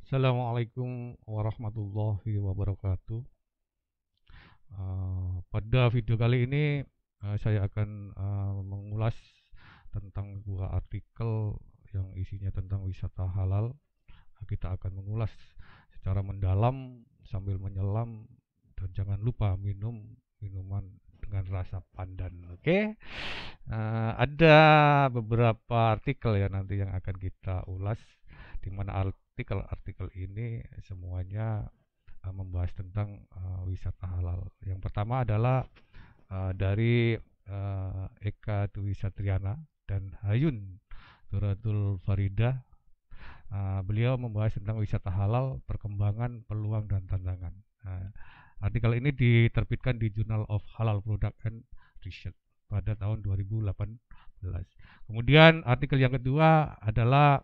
Assalamualaikum warahmatullahi wabarakatuh. Pada video kali ini saya akan mengulas tentang sebuah artikel yang isinya tentang wisata halal. Kita akan mengulas secara mendalam sambil menyelam dan jangan lupa minum minuman dengan rasa pandan. Oke. Ada beberapa artikel ya nanti yang akan kita ulas, di mana artikel-artikel ini semuanya membahas tentang wisata halal. Yang pertama adalah dari Eka Dwi Satriana dan Hayun Turatul Farida. Beliau membahas tentang wisata halal, perkembangan, peluang, dan tantangan. Artikel ini diterbitkan di Journal of Halal Product and Research pada tahun 2018. Kemudian artikel yang kedua adalah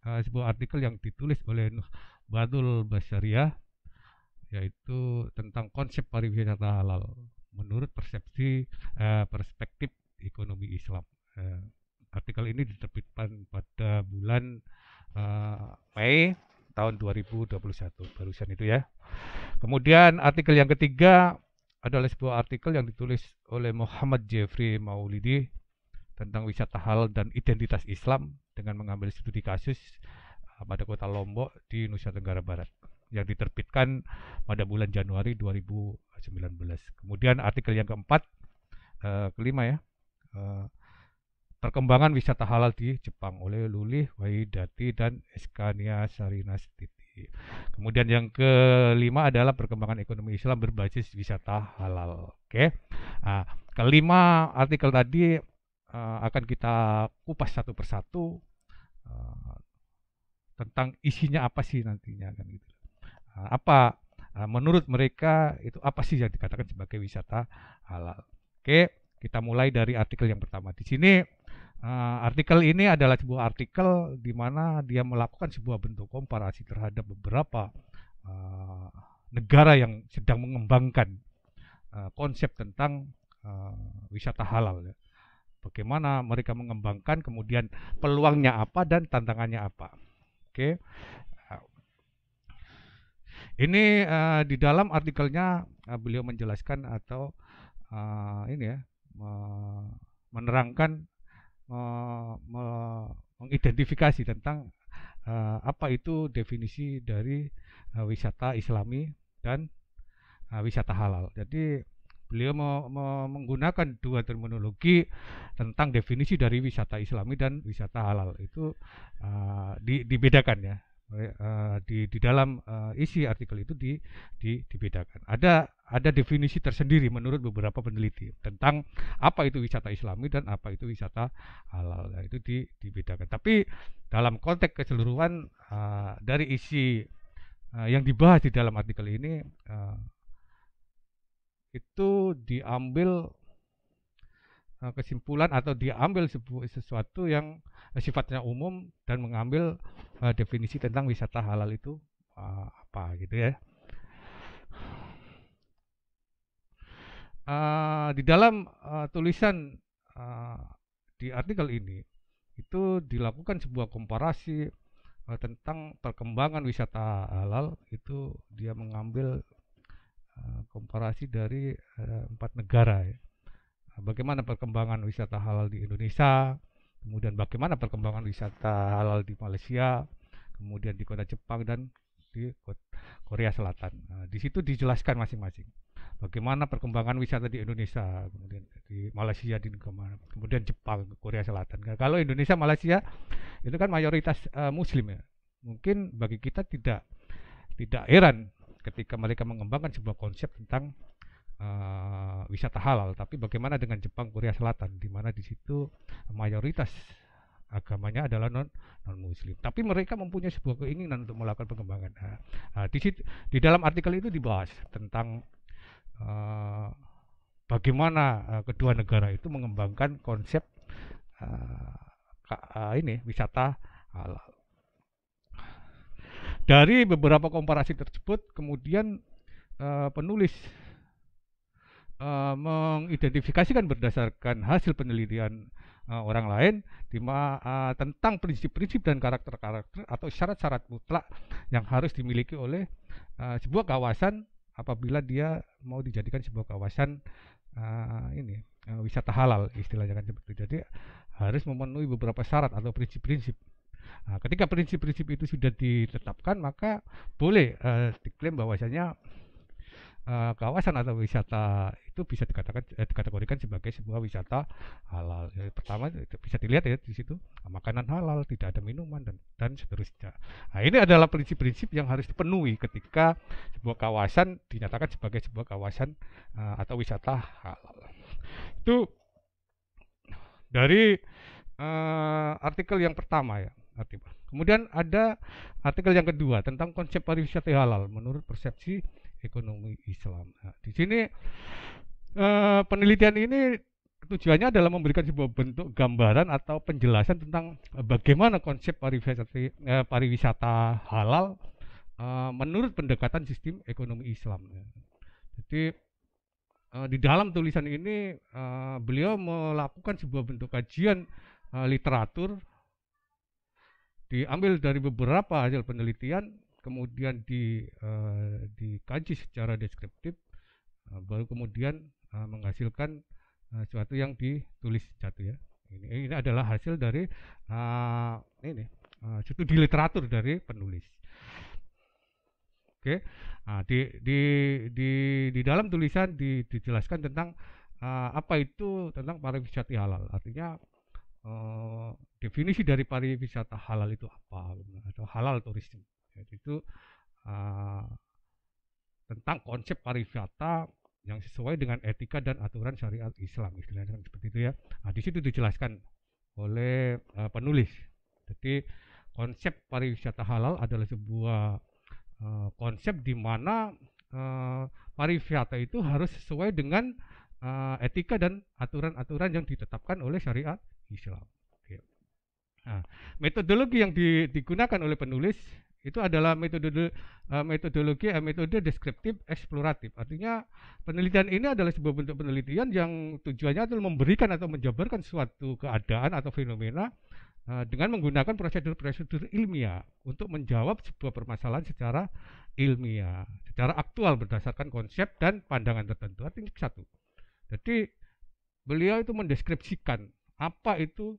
sebuah artikel yang ditulis oleh Badul Basyariah, yaitu tentang konsep pariwisata halal menurut perspektif ekonomi Islam. Artikel ini diterbitkan pada bulan Mei tahun 2021 barusan itu ya. Kemudian artikel yang ketiga adalah sebuah artikel yang ditulis oleh Muhammad Jeffrey Maulidi tentang wisata halal dan identitas Islam dengan mengambil studi kasus pada kota Lombok di Nusa Tenggara Barat yang diterbitkan pada bulan Januari 2019. Kemudian artikel yang keempat, kelima ya, perkembangan wisata halal di Jepang oleh Lulih Wahidati dan Eskania Sarinastiti. Kemudian yang kelima adalah perkembangan ekonomi Islam berbasis wisata halal. Oke. Nah, kelima artikel tadi akan kita kupas satu persatu tentang isinya apa sih nantinya kan gitu. Apa menurut mereka itu apa sih yang dikatakan sebagai wisata halal? Oke, kita mulai dari artikel yang pertama. Di sini artikel ini adalah sebuah artikel di mana dia melakukan sebuah bentuk komparasi terhadap beberapa negara yang sedang mengembangkan konsep tentang wisata halal. Ya. Bagaimana mereka mengembangkan, kemudian peluangnya apa dan tantangannya apa. Oke, ini di dalam artikelnya beliau menjelaskan atau ini ya menerangkan mengidentifikasi tentang apa itu definisi dari wisata Islami dan wisata halal. Jadi beliau menggunakan dua terminologi tentang definisi dari wisata Islami dan wisata halal itu dibedakan ya. Di dalam isi artikel itu dibedakan. Ada definisi tersendiri menurut beberapa peneliti tentang apa itu wisata Islami dan apa itu wisata halal. Nah, itu dibedakan. Tapi dalam konteks keseluruhan dari isi yang dibahas di dalam artikel ini itu diambil kesimpulan atau diambil sesuatu yang sifatnya umum dan mengambil definisi tentang wisata halal itu apa gitu ya. Di dalam tulisan di artikel ini itu dilakukan sebuah komparasi tentang perkembangan wisata halal. Itu dia mengambil komparasi dari 4 negara ya. Bagaimana perkembangan wisata halal di Indonesia, kemudian bagaimana perkembangan wisata halal di Malaysia, kemudian di kota Jepang dan di Korea Selatan. Di situ dijelaskan masing-masing bagaimana perkembangan wisata di Indonesia, kemudian di Malaysia, kemudian Jepang, Korea Selatan. Kalau Indonesia, Malaysia itu kan mayoritas Muslim ya. Mungkin bagi kita tidak heran ketika mereka mengembangkan sebuah konsep tentang wisata halal, tapi bagaimana dengan Jepang, Korea Selatan, di mana di situ mayoritas agamanya adalah non Muslim, tapi mereka mempunyai sebuah keinginan untuk melakukan pengembangan. Di dalam artikel itu dibahas tentang bagaimana kedua negara itu mengembangkan konsep ini wisata halal. Dari beberapa komparasi tersebut, kemudian penulis mengidentifikasikan berdasarkan hasil penelitian orang lain tentang prinsip-prinsip dan karakter-karakter atau syarat-syarat mutlak yang harus dimiliki oleh sebuah kawasan apabila dia mau dijadikan sebuah kawasan wisata halal istilahnya kan seperti itu. Jadi harus memenuhi beberapa syarat atau prinsip-prinsip. Nah, ketika prinsip-prinsip itu sudah ditetapkan, maka boleh diklaim bahwasanya kawasan atau wisata itu bisa dikategorikan sebagai sebuah wisata halal. Jadi, pertama itu bisa dilihat ya di situ makanan halal, tidak ada minuman dan seterusnya. Nah, ini adalah prinsip-prinsip yang harus dipenuhi ketika sebuah kawasan dinyatakan sebagai sebuah kawasan atau wisata halal. Itu dari artikel yang pertama ya. Kemudian ada artikel yang kedua tentang konsep pariwisata halal menurut persepsi ekonomi Islam. Nah, di sini penelitian ini tujuannya adalah memberikan sebuah bentuk gambaran atau penjelasan tentang bagaimana konsep pariwisata halal menurut pendekatan sistem ekonomi Islam. Jadi di dalam tulisan ini beliau melakukan sebuah bentuk kajian literatur, diambil dari beberapa hasil penelitian, kemudian dikaji secara deskriptif, baru kemudian menghasilkan sesuatu yang ditulis satu ya. Ini adalah hasil dari studi literatur dari penulis. Oke, nah, di dalam tulisan dijelaskan tentang apa itu tentang pariwisata halal. Artinya definisi dari pariwisata halal itu apa, atau halal tourism. Jadi itu tentang konsep pariwisata yang sesuai dengan etika dan aturan syariat Islam, istilahnya seperti itu ya. Nah, di situ dijelaskan oleh penulis. Jadi konsep pariwisata halal adalah sebuah konsep di mana pariwisata itu harus sesuai dengan etika dan aturan-aturan yang ditetapkan oleh syariat Islam. Nah, metodologi yang digunakan oleh penulis itu adalah metode deskriptif eksploratif. Artinya penelitian ini adalah sebuah bentuk penelitian yang tujuannya adalah memberikan atau menjabarkan suatu keadaan atau fenomena dengan menggunakan prosedur-prosedur ilmiah untuk menjawab sebuah permasalahan secara ilmiah, secara aktual berdasarkan konsep dan pandangan tertentu. Artinya satu. Jadi beliau itu mendeskripsikan apa itu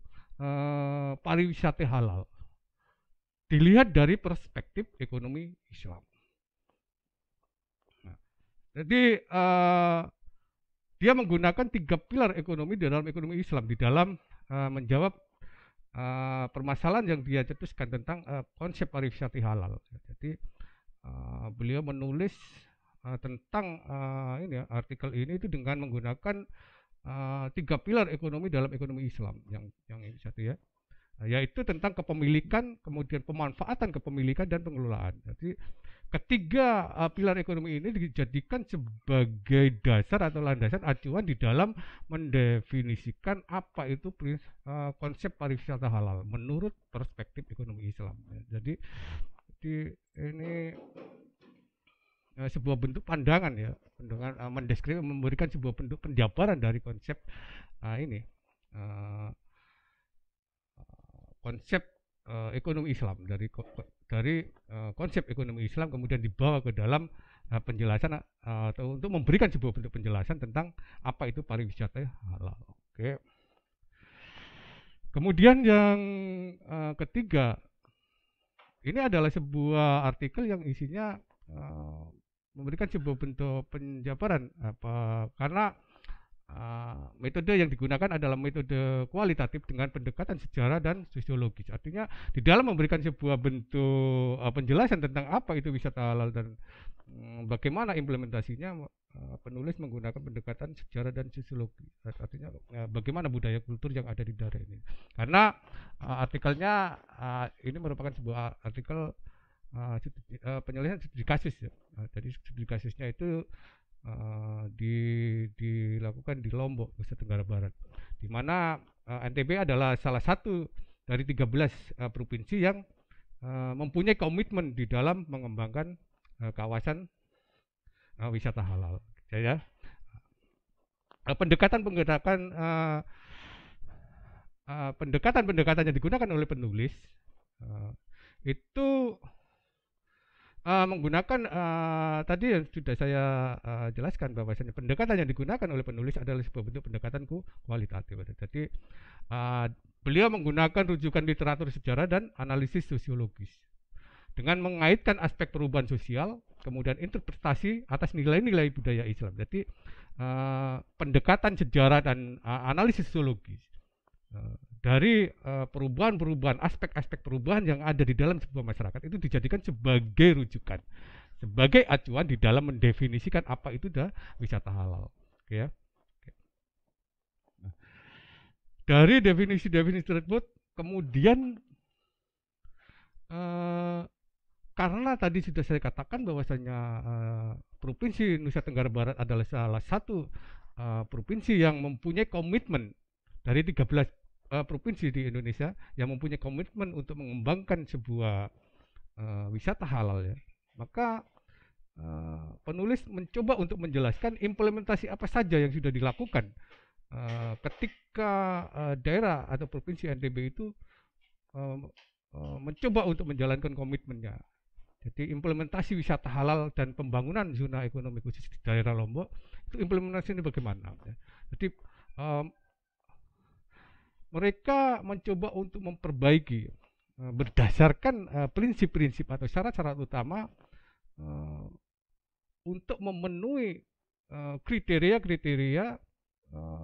pariwisata halal dilihat dari perspektif ekonomi Islam. Nah, jadi dia menggunakan 3 pilar ekonomi dalam ekonomi Islam di dalam menjawab permasalahan yang dia cetuskan tentang konsep pariwisata halal. Jadi beliau menulis tentang artikel ini itu dengan menggunakan 3 pilar ekonomi dalam ekonomi Islam yang ini satu ya, yaitu tentang kepemilikan, kemudian pemanfaatan kepemilikan dan pengelolaan. Jadi ketiga pilar ekonomi ini dijadikan sebagai dasar atau landasan acuan di dalam mendefinisikan apa itu konsep pariwisata halal menurut perspektif ekonomi Islam. Jadi ini sebuah bentuk pandangan ya, mendeskripsi, memberikan sebuah bentuk penjabaran dari konsep konsep ekonomi Islam, dari konsep ekonomi Islam kemudian dibawa ke dalam penjelasan atau untuk memberikan sebuah bentuk penjelasan tentang apa itu pariwisata halal. Oke. Kemudian yang ketiga, ini adalah sebuah artikel yang isinya memberikan sebuah bentuk penjabaran karena metode yang digunakan adalah metode kualitatif dengan pendekatan sejarah dan sosiologis. Artinya di dalam memberikan sebuah bentuk penjelasan tentang apa itu wisata halal dan bagaimana implementasinya, penulis menggunakan pendekatan sejarah dan sosiologi. Artinya bagaimana budaya kultur yang ada di daerah ini. Karena artikelnya ini merupakan sebuah artikel penyelesaian studi kasus ya. Jadi studi kasusnya itu dilakukan di Lombok, Nusa Tenggara Barat, di mana NTB adalah salah satu dari 13 provinsi yang mempunyai komitmen di dalam mengembangkan kawasan wisata halal. Ya, pendekatan pendekatan-pendekatan yang digunakan oleh penulis uh, itu menggunakan tadi yang sudah saya jelaskan bahwasanya pendekatan yang digunakan oleh penulis adalah sebuah bentuk pendekatan kualitatif. Jadi beliau menggunakan rujukan literatur sejarah dan analisis sosiologis dengan mengaitkan aspek perubahan sosial, kemudian interpretasi atas nilai-nilai budaya Islam. Jadi pendekatan sejarah dan analisis sosiologis dari perubahan-perubahan, aspek-aspek perubahan yang ada di dalam sebuah masyarakat itu dijadikan sebagai rujukan, sebagai acuan di dalam mendefinisikan apa itu wisata halal. Ya. Dari definisi-definisi tersebut, kemudian karena tadi sudah saya katakan bahwasanya Provinsi Nusa Tenggara Barat adalah salah satu provinsi yang mempunyai komitmen dari 13 provinsi di Indonesia yang mempunyai komitmen untuk mengembangkan sebuah wisata halal, ya, maka penulis mencoba untuk menjelaskan implementasi apa saja yang sudah dilakukan ketika daerah atau provinsi NTB itu mencoba untuk menjalankan komitmennya. Jadi implementasi wisata halal dan pembangunan zona ekonomi khusus di daerah Lombok itu implementasinya bagaimana? Jadi mereka mencoba untuk memperbaiki berdasarkan prinsip-prinsip atau syarat-syarat utama untuk memenuhi kriteria-kriteria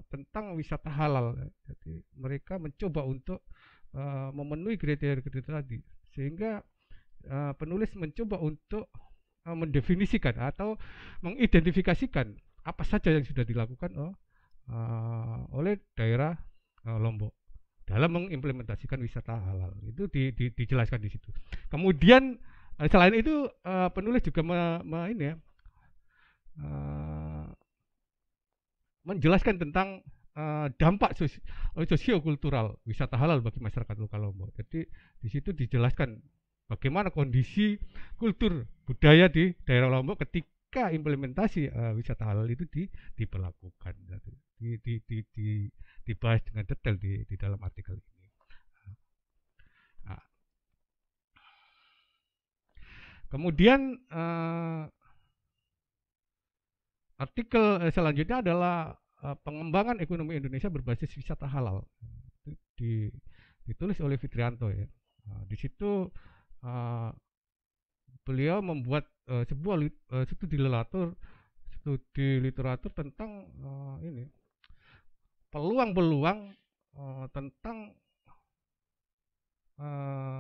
tentang wisata halal. Jadi mereka mencoba untuk memenuhi kriteria-kriteria tadi, sehingga penulis mencoba untuk mendefinisikan atau mengidentifikasikan apa saja yang sudah dilakukan oleh daerah Lombok dalam mengimplementasikan wisata halal. Itu dijelaskan di situ. Kemudian selain itu penulis juga menjelaskan tentang dampak sosiokultural wisata halal bagi masyarakat lokal Lombok. Jadi di situ dijelaskan bagaimana kondisi kultur budaya di daerah Lombok ketika implementasi wisata halal itu diberlakukan. Dibahas dengan detail di dalam artikel ini. Nah, kemudian artikel selanjutnya adalah pengembangan ekonomi Indonesia berbasis wisata halal. Ditulis oleh Fitrianto, ya. Nah, di situ beliau membuat sebuah studi literatur tentang ini peluang-peluang tentang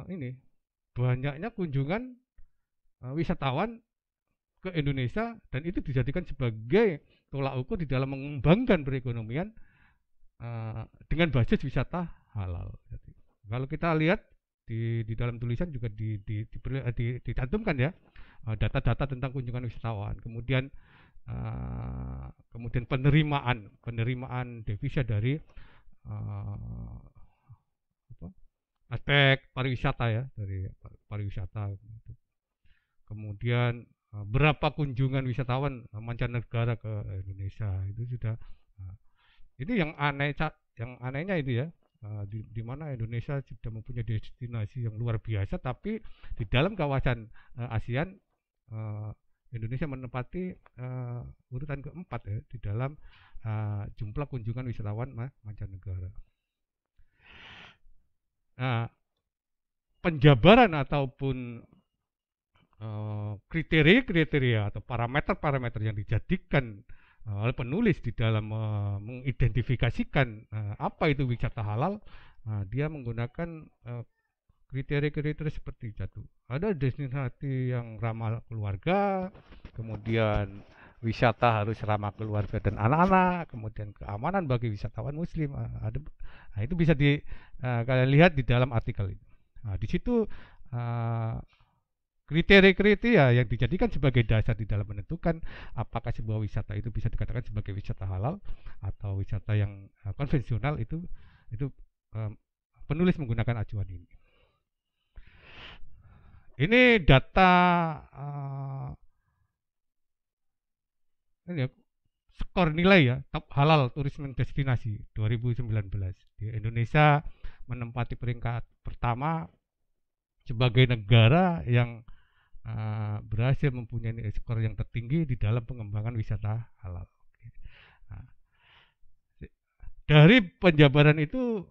ini banyaknya kunjungan wisatawan ke Indonesia, dan itu dijadikan sebagai tolak ukur di dalam mengembangkan perekonomian dengan basis wisata halal. Jadi, kalau kita lihat di dalam tulisan juga dicantumkan, ya, data-data tentang kunjungan wisatawan, kemudian penerimaan devisa dari aspek pariwisata, ya, dari pariwisata. Kemudian berapa kunjungan wisatawan mancanegara ke Indonesia, itu sudah itu yang anehnya itu, ya, di mana Indonesia sudah mempunyai destinasi yang luar biasa, tapi di dalam kawasan ASEAN Indonesia menempati urutan keempat, ya, di dalam jumlah kunjungan wisatawan mancanegara. Nah, penjabaran ataupun kriteria-kriteria atau parameter-parameter yang dijadikan oleh penulis di dalam mengidentifikasikan apa itu wisata halal, dia menggunakan kriteria-kriteria seperti itu. Ada destinasi yang ramah keluarga, kemudian wisata harus ramah keluarga dan anak-anak, kemudian keamanan bagi wisatawan muslim. Itu bisa kalian lihat di dalam artikel ini. Di situ kriteria-kriteria yang dijadikan sebagai dasar di dalam menentukan apakah sebuah wisata itu bisa dikatakan sebagai wisata halal atau wisata yang konvensional, itu penulis menggunakan acuan ini. Ini data ini, ya, skor nilai ya, top halal tourism destinasi 2019. Di Indonesia menempati peringkat pertama sebagai negara yang berhasil mempunyai skor yang tertinggi di dalam pengembangan wisata halal. Nah, dari penjabaran itu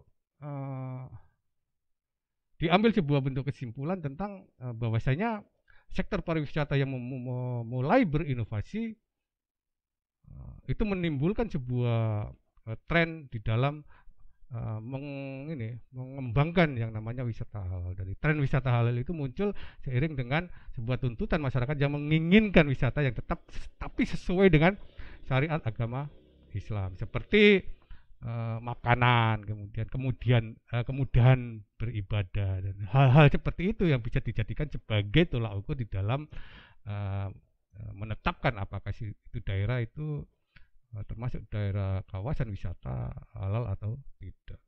diambil sebuah bentuk kesimpulan tentang bahwasanya sektor pariwisata yang mulai berinovasi itu menimbulkan sebuah tren di dalam mengembangkan yang namanya wisata halal. Dari tren wisata halal itu muncul seiring dengan sebuah tuntutan masyarakat yang menginginkan wisata yang tetap tapi sesuai dengan syariat agama Islam, seperti makanan, kemudahan beribadah dan hal-hal seperti itu yang bisa dijadikan sebagai tolak ukur di dalam menetapkan apakah itu daerah itu termasuk daerah kawasan wisata halal atau tidak.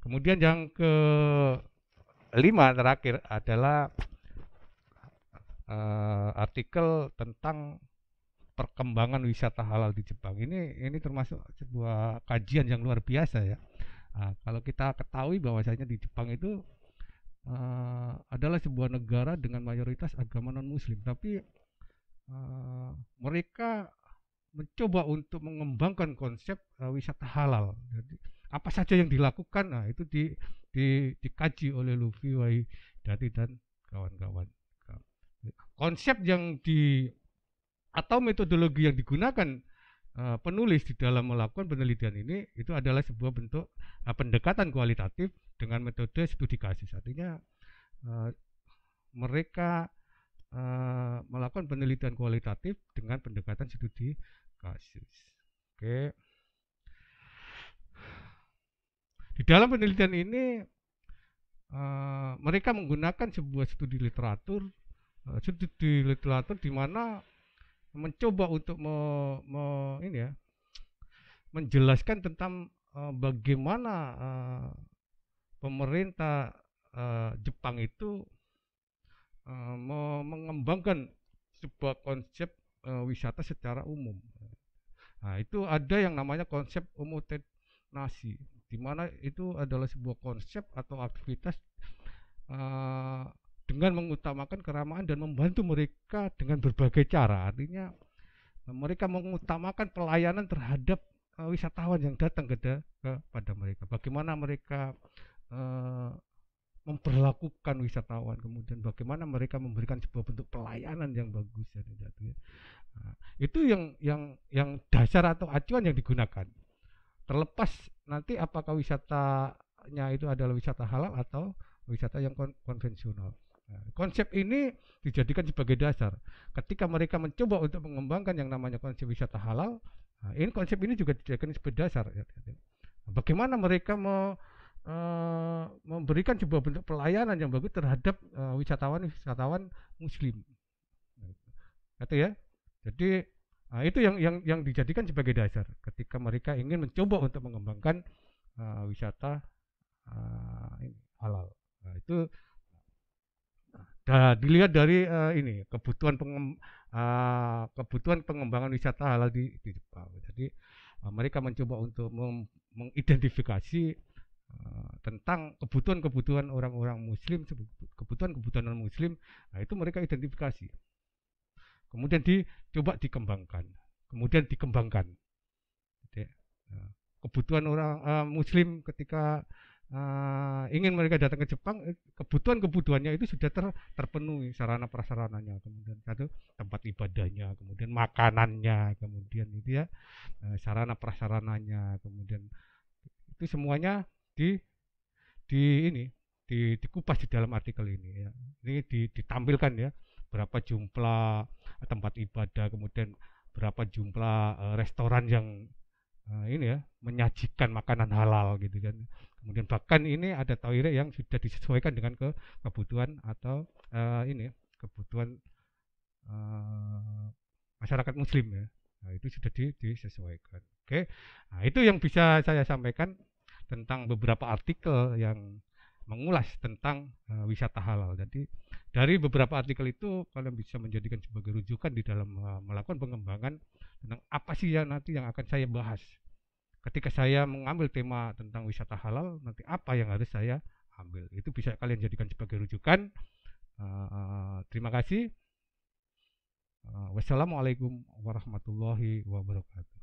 Kemudian yang kelima terakhir adalah artikel tentang perkembangan wisata halal di Jepang. Ini termasuk sebuah kajian yang luar biasa ya. Kalau kita ketahui bahwasanya di Jepang itu adalah sebuah negara dengan mayoritas agama non Muslim, tapi mereka mencoba untuk mengembangkan konsep wisata halal. Jadi apa saja yang dilakukan, itu dikaji oleh Luffy, Waidati dan kawan-kawan. Konsep yang atau metodologi yang digunakan penulis di dalam melakukan penelitian ini itu adalah sebuah bentuk pendekatan kualitatif dengan metode studi kasus. Artinya mereka melakukan penelitian kualitatif dengan pendekatan studi kasus. Oke. Di dalam penelitian ini mereka menggunakan sebuah studi literatur di mana mencoba untuk menjelaskan tentang bagaimana pemerintah Jepang itu mengembangkan sebuah konsep wisata secara umum. Nah, itu ada yang namanya konsep omotenasi, di mana itu adalah sebuah konsep atau aktivitas dengan mengutamakan keramahan dan membantu mereka dengan berbagai cara. Artinya mereka mengutamakan pelayanan terhadap wisatawan yang datang kepada mereka. Bagaimana mereka memperlakukan wisatawan, kemudian bagaimana mereka memberikan sebuah bentuk pelayanan yang bagus. Itu yang dasar atau acuan yang digunakan. Terlepas nanti apakah wisatanya itu adalah wisata halal atau wisata yang konvensional. Konsep ini dijadikan sebagai dasar ketika mereka mencoba untuk mengembangkan yang namanya konsep wisata halal. Ini konsep ini juga dijadikan sebagai dasar. Bagaimana mereka memberikan sebuah bentuk pelayanan yang bagus terhadap wisatawan Muslim. Itu ya. Jadi itu yang dijadikan sebagai dasar ketika mereka ingin mencoba untuk mengembangkan wisata halal. Itu dilihat dari ini kebutuhan pengembangan wisata halal di Jepang. Jadi mereka mencoba untuk mengidentifikasi tentang kebutuhan orang-orang Muslim, kebutuhan non Muslim. Itu mereka identifikasi. Kemudian dicoba dikembangkan. Jadi, kebutuhan orang Muslim ketika ingin mereka datang ke Jepang, kebutuhannya itu sudah terpenuhi sarana prasarananya, kemudian tempat ibadahnya, kemudian makanannya, kemudian itu ya sarana prasarananya, kemudian itu semuanya dikupas di dalam artikel ini ya. Ini ditampilkan ya berapa jumlah tempat ibadah, kemudian berapa jumlah restoran yang ini ya menyajikan makanan halal gitu kan. Kemudian bahkan ini ada toilet yang sudah disesuaikan dengan kebutuhan atau kebutuhan masyarakat Muslim ya. Nah, itu sudah disesuaikan. Oke. Nah, itu yang bisa saya sampaikan tentang beberapa artikel yang mengulas tentang wisata halal. Jadi dari beberapa artikel itu kalian bisa menjadikan sebagai rujukan di dalam melakukan pengembangan tentang apa sih ya nanti yang akan saya bahas. Ketika saya mengambil tema tentang wisata halal, nanti apa yang harus saya ambil. Itu bisa kalian jadikan sebagai rujukan. Terima kasih. Wassalamualaikum warahmatullahi wabarakatuh.